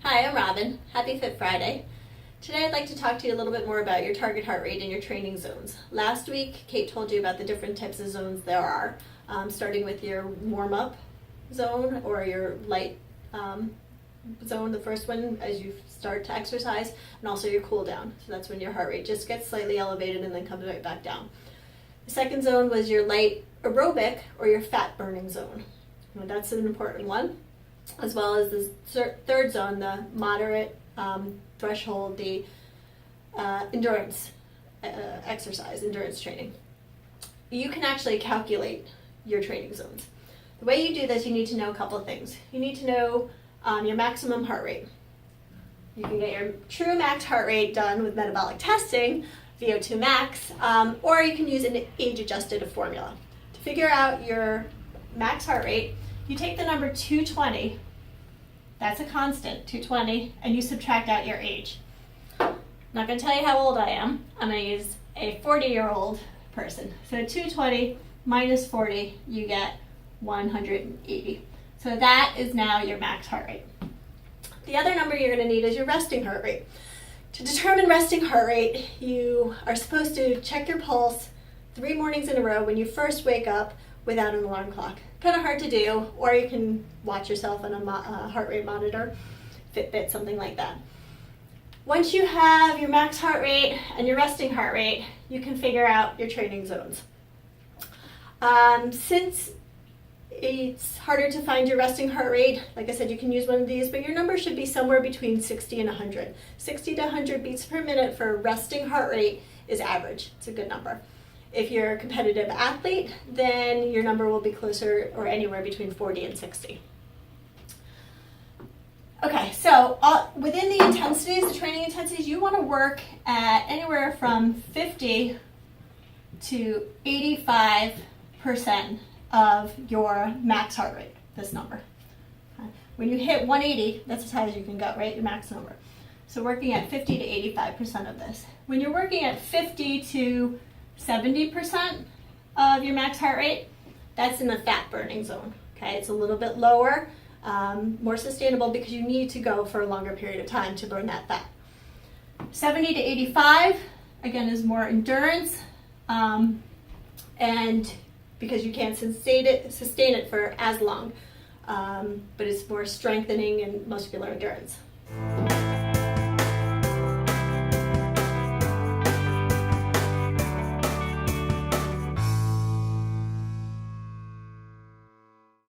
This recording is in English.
Hi, I'm Robyn. Happy Fit Friday. Today I'd like to talk to you a little bit more about your target heart rate and your training zones. Last week, Kate told you about the different types of zones there are, starting with your warm-up zone or your light zone, the first one as you start to exercise, and also your cool down. So that's when your heart rate just gets slightly elevated and then comes right back down. The second zone was your light aerobic or your fat burning zone. Now, that's an important one, as well as the third zone, the moderate threshold, the endurance exercise, endurance training. You can actually calculate your training zones. The way you do this, you need to know a couple of things. You need to know your maximum heart rate. You can get your true max heart rate done with metabolic testing, VO2 max, or you can use an age-adjusted formula. To figure out your max heart rate, you take the number 220, that's a constant, 220, and you subtract out your age. I'm not going to tell you how old I am. I'm going to use a 40-year-old person. So 220 minus 40, you get 180. So that is now your max heart rate. The other number you're going to need is your resting heart rate. To determine resting heart rate, you are supposed to check your pulse 3 mornings in a row when you first wake up without an alarm clock. Kind of hard to do, or you can watch yourself on a heart rate monitor, Fitbit, something like that. Once you have your max heart rate and your resting heart rate, you can figure out your training zones. Since it's harder to find your resting heart rate, like I said, you can use one of these, but your number should be somewhere between 60 and 100. 60 to 100 beats per minute for resting heart rate is average. It's a good number. If you're a competitive athlete, then your number will be closer or anywhere between 40 and 60. Okay, so within the intensities, the training intensities, you want to work at anywhere from 50 to 85% of your max heart rate, this number. Okay. When you hit 180, that's as high as you can go, right? Your max number. So working at 50 to 85% of this. When you're working at 50 to 70% of your max heart rate, that's in the fat burning zone. Okay, it's a little bit lower, more sustainable because you need to go for a longer period of time to burn that fat. 70 to 85, again, is more endurance, and because you can't sustain it for as long, but it's more strengthening and muscular endurance.